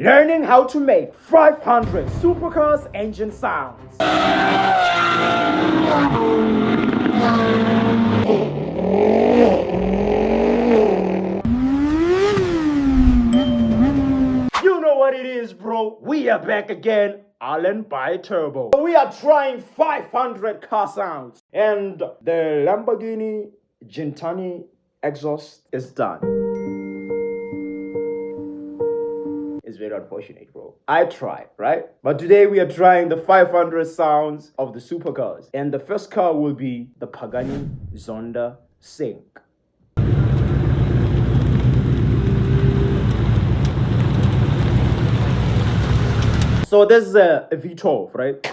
Learning how to make 500 supercars engine sounds. You know what it is, bro. We are back again. Alan by Turbo. We are trying 500 car sounds. And the Lamborghini Gentani exhaust is done. It's very unfortunate, bro. I tried, right? But today we are trying the 500 sounds of the supercars. And the first car will be the Pagani Zonda Cinque. So this is a V12, right?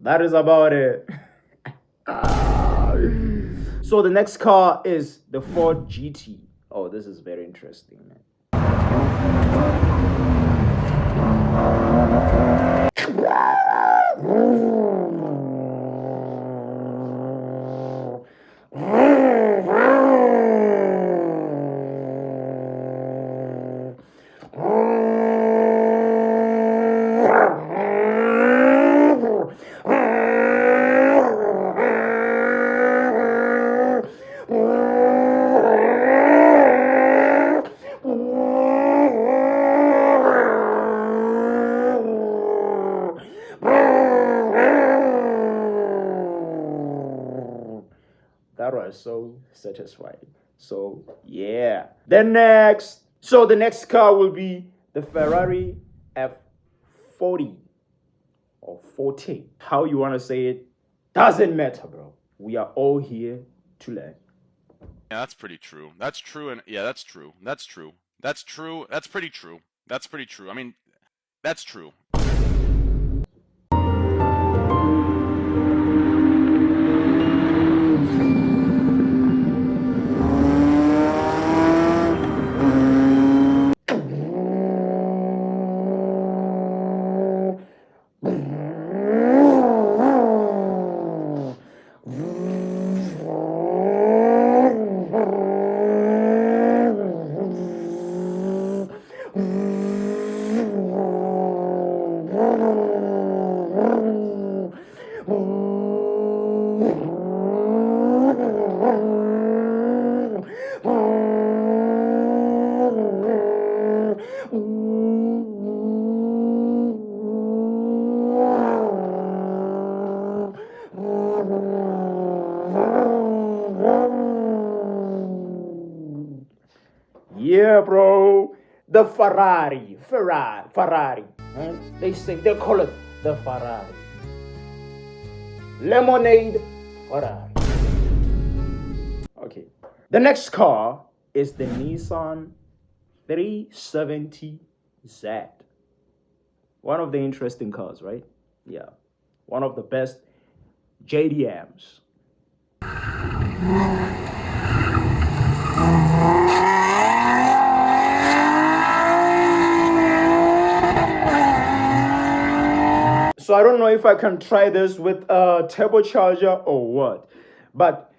That is about it. So the next car is the Ford GT. Oh, this is very interesting, man. That was so satisfying. So yeah. The next car will be the Ferrari F40 or 40. How you want to say it doesn't matter, bro. We are all here to learn. Yeah, that's pretty true. That's true, and yeah, that's true. That's true. That's true. That's pretty true. That's pretty true. I mean, that's true. Yeah, bro. The Ferrari. They call it the Ferrari. Lemonade Ferrari. Okay. The next car is the Nissan 370Z. One of the interesting cars, right? Yeah. One of the best JDMs. So I don't know if I can try this with a turbocharger or what, but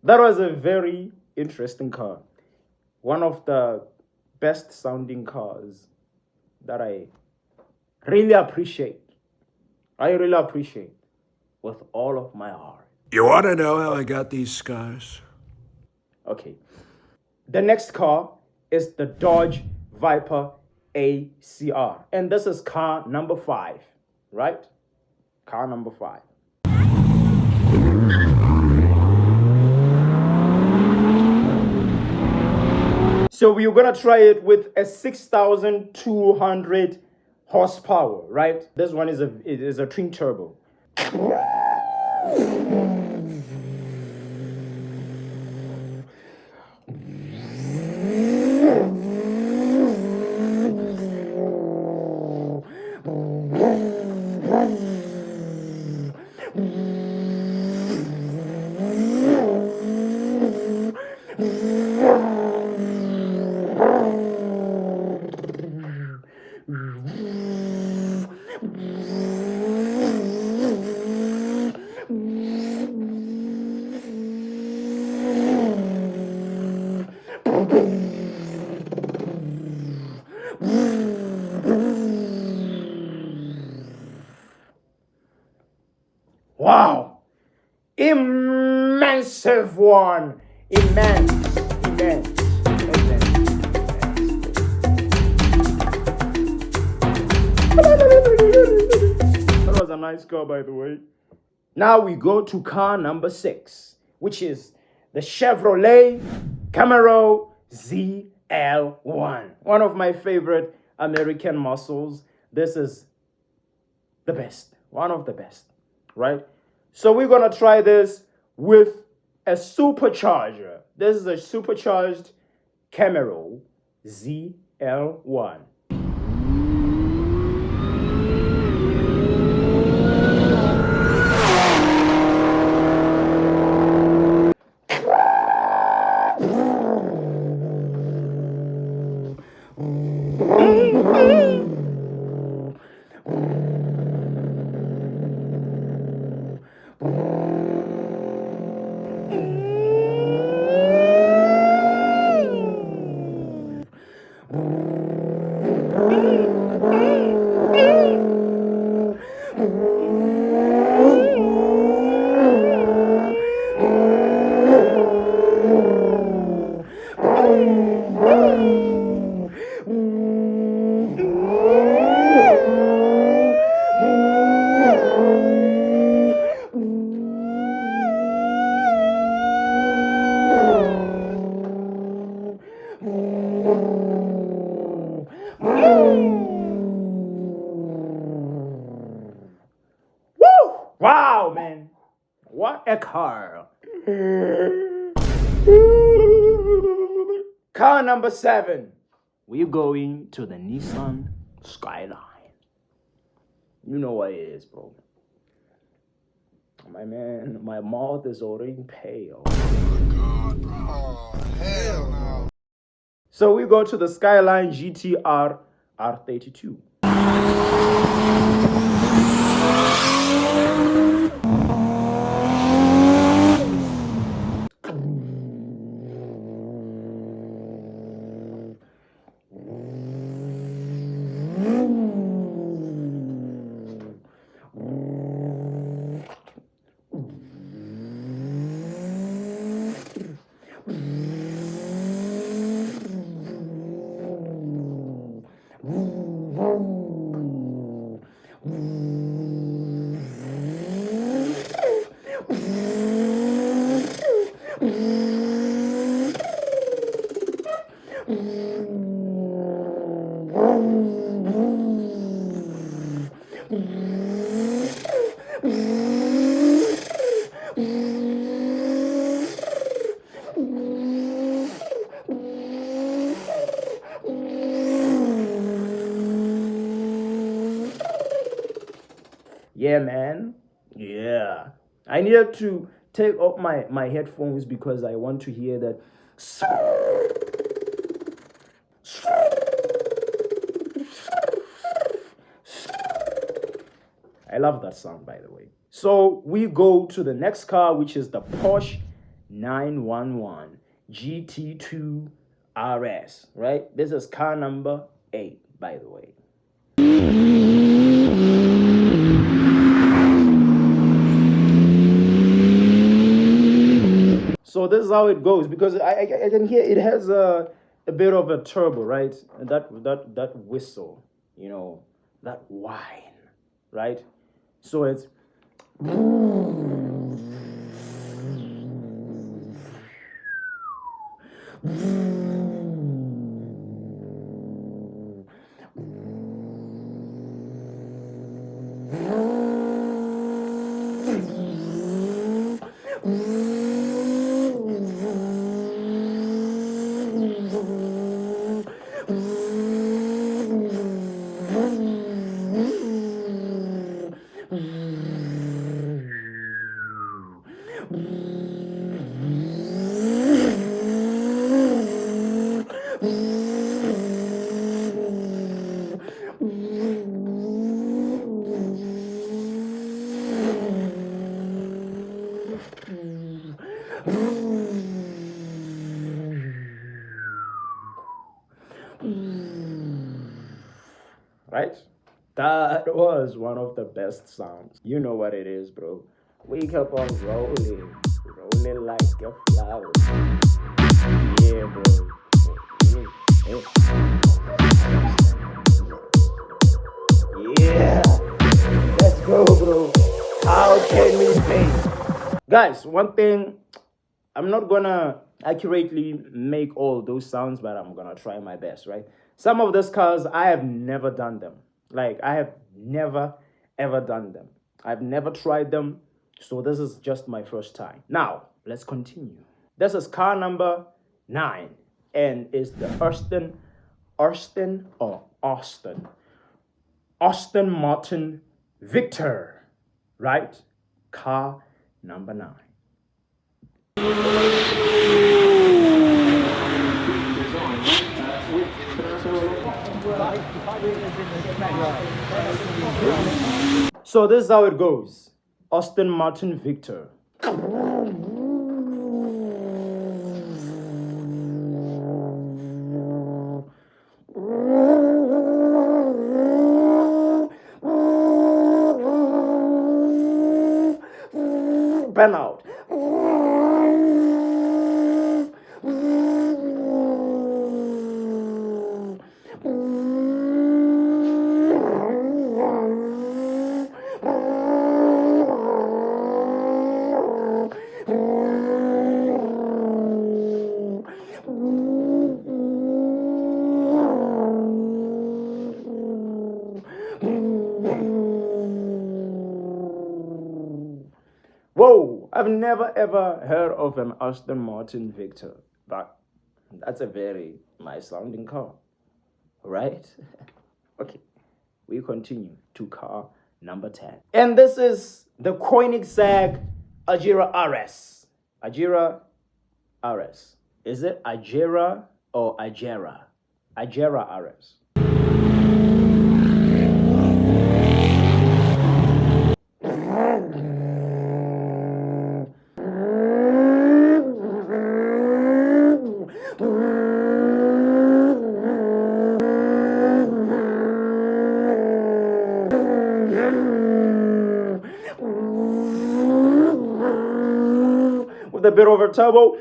that was a very interesting car. One of the best sounding cars that I really appreciate. I really appreciate with all of my heart. You want to know how I got these scars? Okay. The next car is the Dodge Viper ACR. And this is car number 5, right? Car number 5. So we're gonna try it with a 6,200 horsepower, right? This one is a twin turbo. Wow! Immense one! Immense. That was a nice car, by the way. Now we go to car number 6, which is the Chevrolet Camaro ZL1. One of my favorite American muscles. This is the best. One of the best, right? So we're going to try this with a supercharger. This is a supercharged Camaro ZL1. Wow, man. What a car. Car number 7. We're going to the Nissan Skyline. You know what it is, bro. My man, my mouth is already pale. Oh my God, bro. Oh, hell no. So we go to the Skyline GTR R32. Yeah, man. Yeah. I needed to take off my headphones because I want to hear that. I love that sound, by the way. So we go to the next car, which is the Porsche 911 GT2 RS, right? This is car number 8, by the way. So this is how it goes, because I can hear it has a bit of a turbo, right? And that whistle, you know, that whine, right? So it's right? That was one of the best sounds. You know what it is, bro. We kept on rolling like a flower. Yeah, bro. Yeah. Let's go, bro. How can we play? Guys, one thing, I'm not gonna accurately make all those sounds, but I'm gonna try my best, right? Some of these cars, I have never done them. Like, I have never, ever done them. I've never tried them, so this is just my first time. Now, let's continue. This is car number 9, and it's the Aston Martin Victor, right? Car number 9. So this is how it goes. Aston Martin Victor. Burnout. Whoa, I've never ever heard of an Aston Martin Victor, but that's a very nice sounding car, right? Okay, we continue to car number 10. And this is the Koenigsegg Agera RS. Agera RS. Is it Agera or Agera? Agera RS. With a bit of a turbo.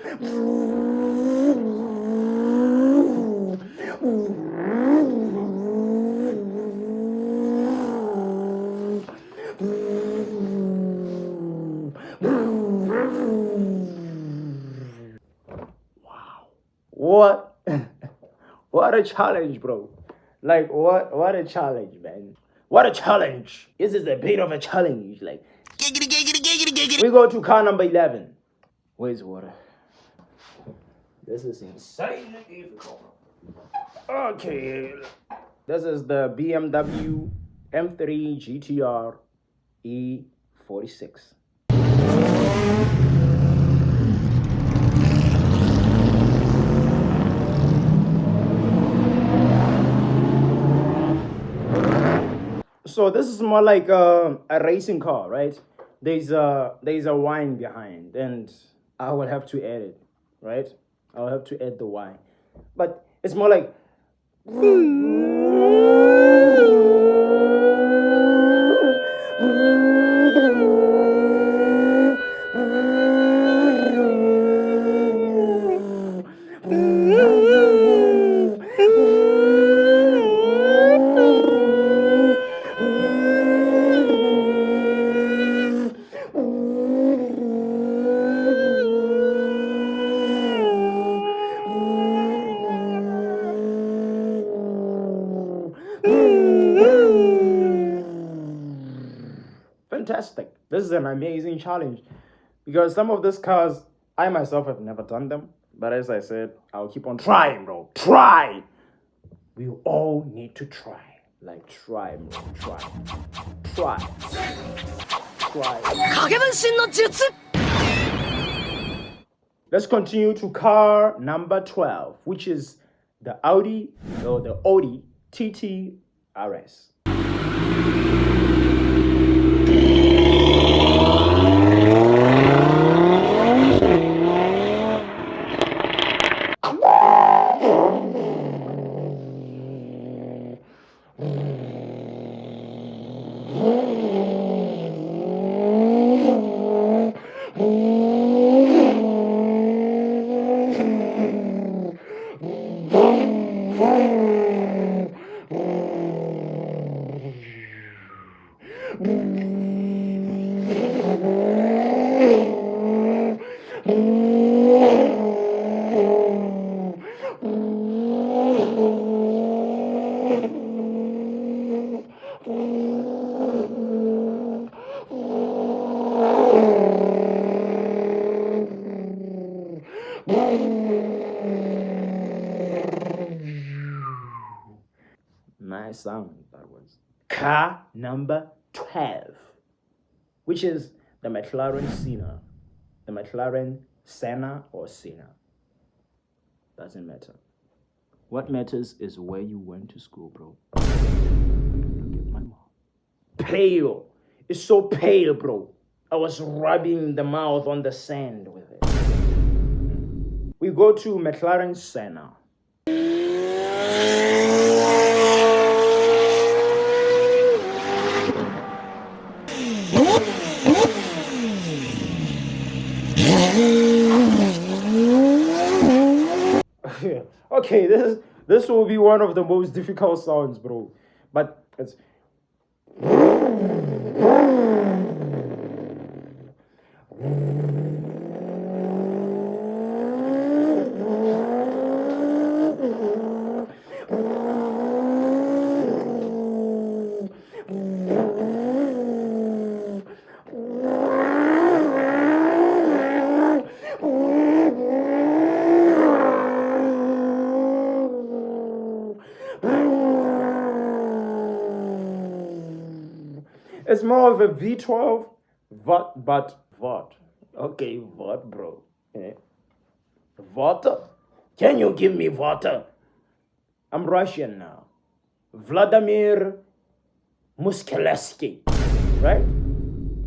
Wow. What? What a challenge, bro. Like, what a challenge, man. What a challenge. This is a bit of a challenge. Like, we go to car number 11. Where's water? This is insanely difficult. Okay. This is the BMW M3 GTR E46. So this is more like a racing car, right? There's a whine behind, and I will have to add it, right? I'll have to add the whine, but it's more like. fantastic. This is an amazing challenge because some of these cars, I myself have never done them. But as I said, I'll keep on trying, bro. Try. We all need to try. Like, try, bro. Try. Try. Try. Let's continue to car number 12, which is the Audi TT RS. Nice sound that was. Car number 12, which is the McLaren Senna. The McLaren Senna or Senna. Doesn't matter. What matters is where you went to school, bro. Look at my mouth. Pale. It's so pale, bro. I was rubbing the mouth on the sand with it. We go to McLaren Senna. Okay, this will be one of the most difficult sounds, bro. But it's more of a V12, but what? Okay, what, bro? Water? Can you give me water? I'm Russian now. Vladimir Muskeleski, right?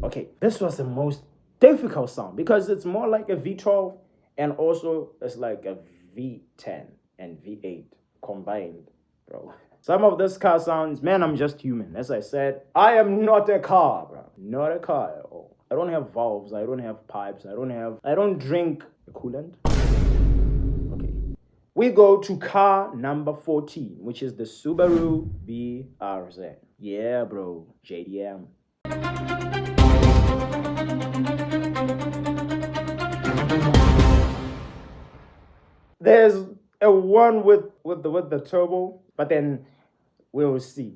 Okay, this was the most difficult sound because it's more like a V12 and also it's like a V10 and V8 combined, bro. Some of this car sounds, man, I'm just human. As I said, I am not a car, bro. Not a car at all. I don't have valves. I don't have pipes. I don't drink coolant. Okay. We go to car number 14, which is the Subaru BRZ. Yeah, bro. JDM. There's a one with the turbo, but then we'll see.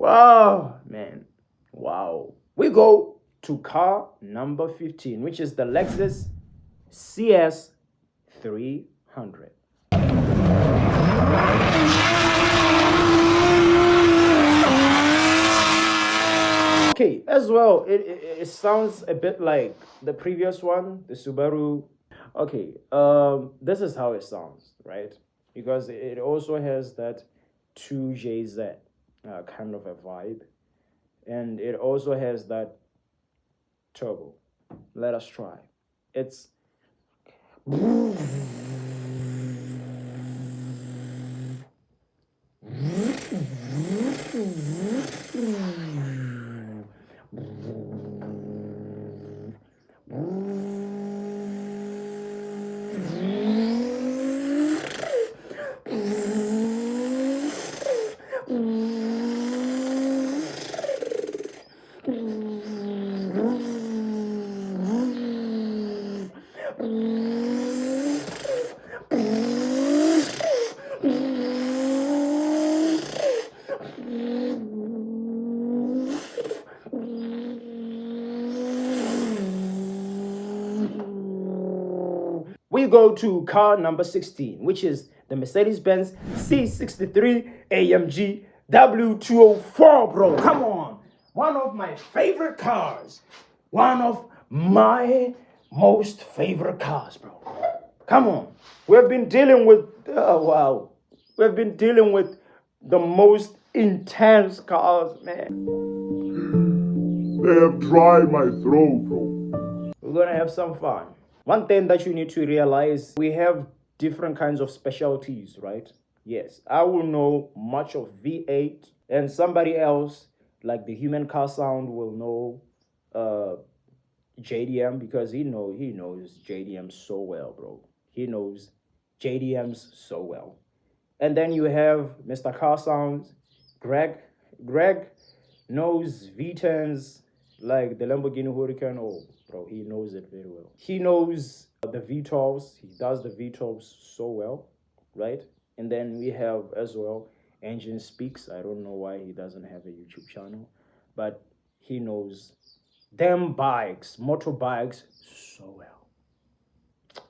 Wow, man. Wow. We go to car number 15, which is the Lexus CS300. Okay, as well, it sounds a bit like the previous one, the Subaru. Okay, this is how it sounds, right? Because it also has that 2JZ kind of a vibe. And it also has that turbo. Let us try. It's We go to car number 16, which is the Mercedes-Benz C63 AMG W204, bro. Come on. One of my favorite cars. One of my most favorite cars, bro. Come on. We've been dealing with, We've been dealing with the most intense cars, man. They have dried my throat, bro. We're gonna have some fun. One thing that you need to realize, we have different kinds of specialties, right? Yes, I will know much of V8, and somebody else, like the human car sound, will know JDM, because he knows JDM so well, bro. He knows JDMs so well. And then you have Mr. Car Sounds, Greg. Greg knows V10s like the Lamborghini Huracan. Oh, bro, he knows it very well. He knows the VTOLs. He does the VTOLs so well, right? And then we have as well Engine Speaks. I don't know why he doesn't have a YouTube channel, but he knows them bikes, motorbikes so well,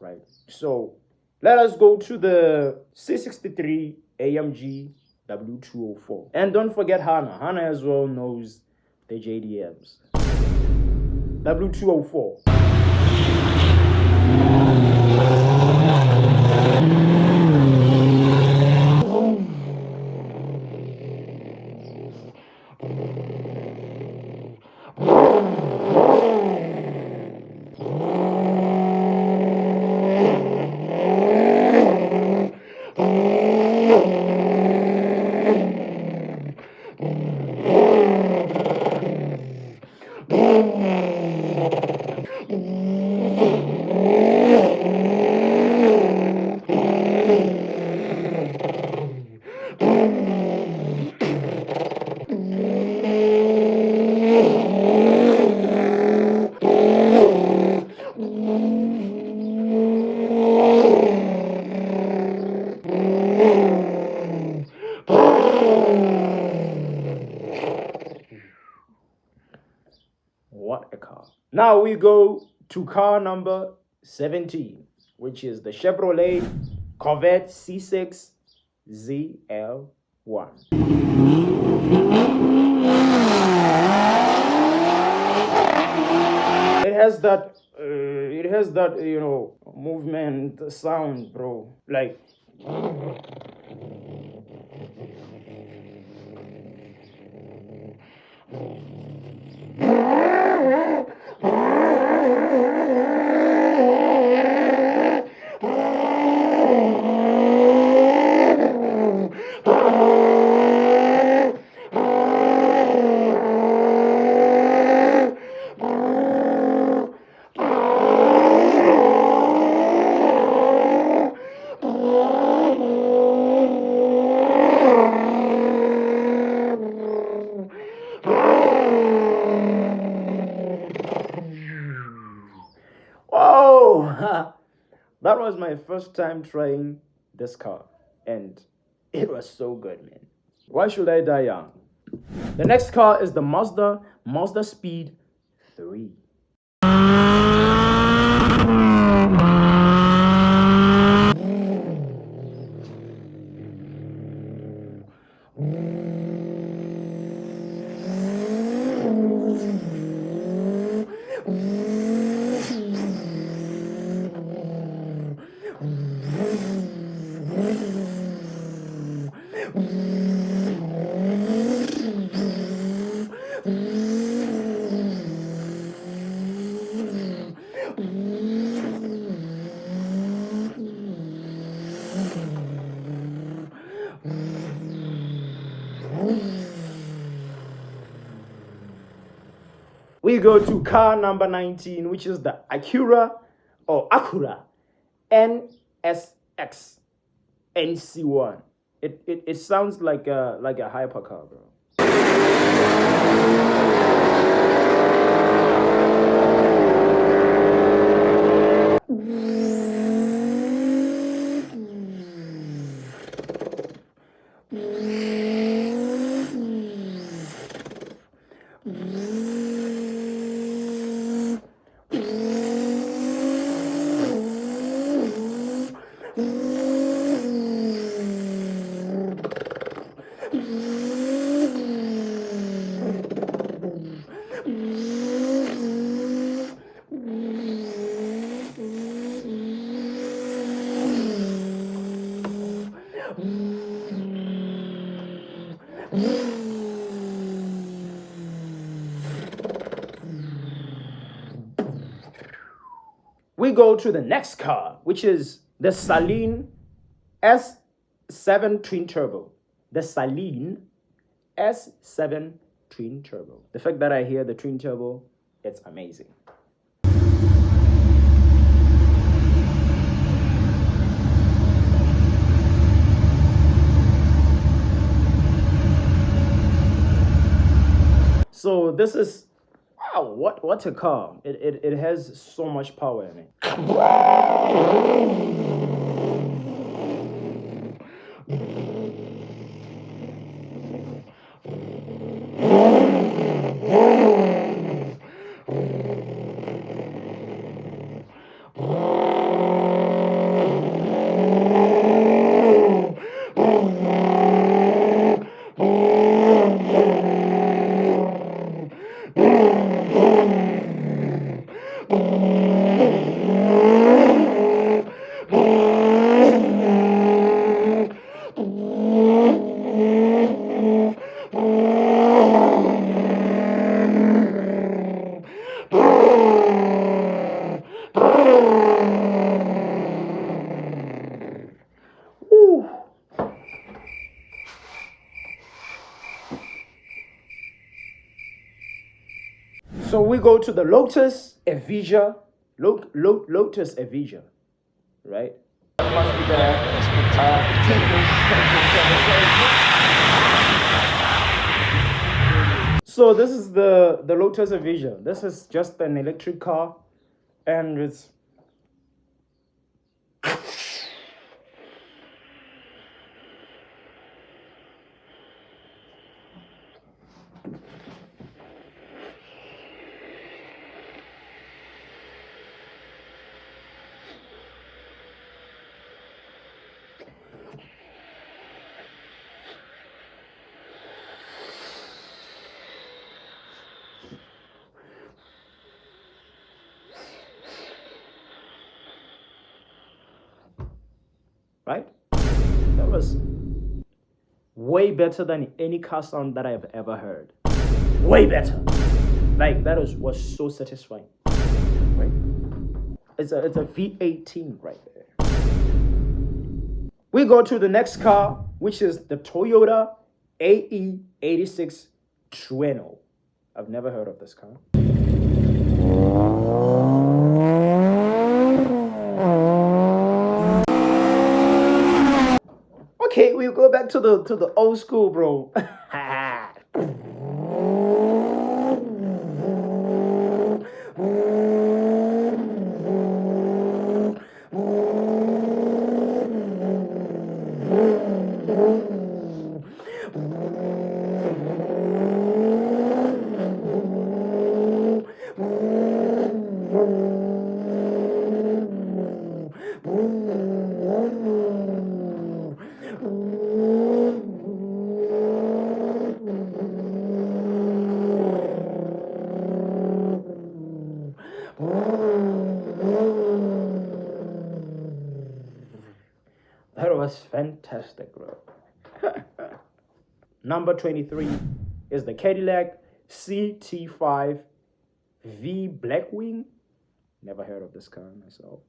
right? So let us go to the C63 AMG W204. And don't forget Hannah. Hannah as well knows the JDMs. W204. What a car. Now we go to car number 17, which is the Chevrolet Corvette C6 ZR1. It has that, movement sound, bro. Like, that was my first time trying this car, and it was so good, man. Why should I die young? The next car is the Mazda Mazdaspeed3. We go to car number 19, which is the Acura NSX NC1. It sounds like a hypercar, bro. We go to the next car, which is the Saleen S7 twin turbo. The Saleen S7 twin turbo. The fact that I hear the twin turbo, it's amazing. So this is, wow, what a car. It has so much power in it. So we go to the Lotus Evija, Lotus Evija, right? So this is the Lotus Evija. This is just an electric car, and it's right? That was way better than any car sound that I have ever heard. Way better. Like that was so satisfying. Right? It's a V18 right there. We go to the next car, which is the Toyota AE86 Trueno. I've never heard of this car. Okay, we go back to the old school, bro. That was fantastic, bro. Number 23 is the Cadillac CT5 V Blackwing. Never heard of this car myself.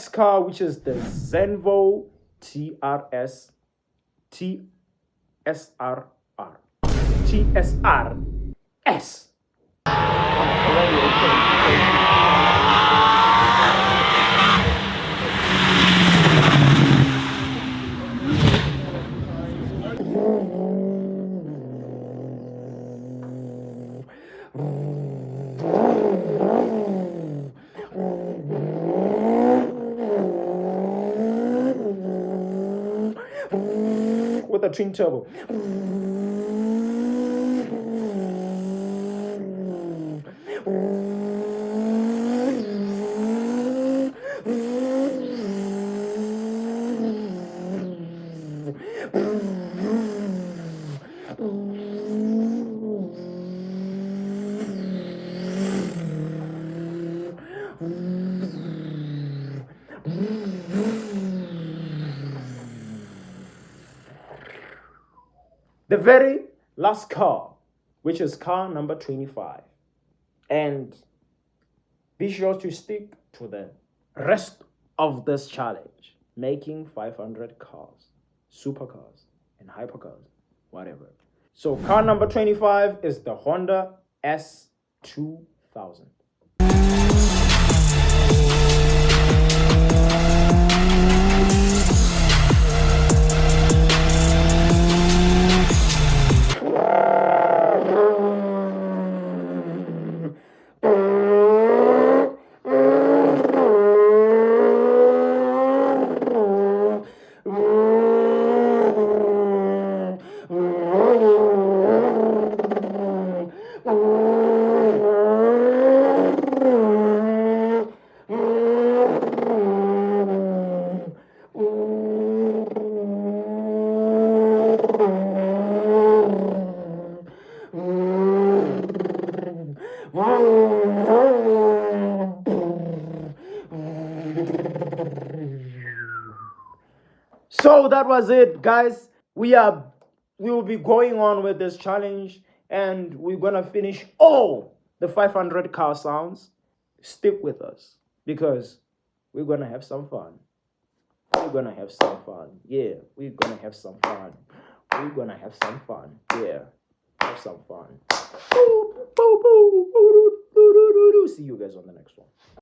next car, which is the Zenvo TSR-S. With a twin turbo. The very last car, which is car number 25. And be sure to stick to the rest of this challenge, making 500 cars, supercars, and hypercars, whatever. So car number 25 is the Honda S2000. So that was it, guys. We will be going on with this challenge, and we're gonna finish all the 500 car sounds. Stick with us because we're gonna have some fun. We're gonna have some fun. Yeah, we're gonna have some fun. We're gonna have some fun. Yeah, have some fun. See you guys on the next one.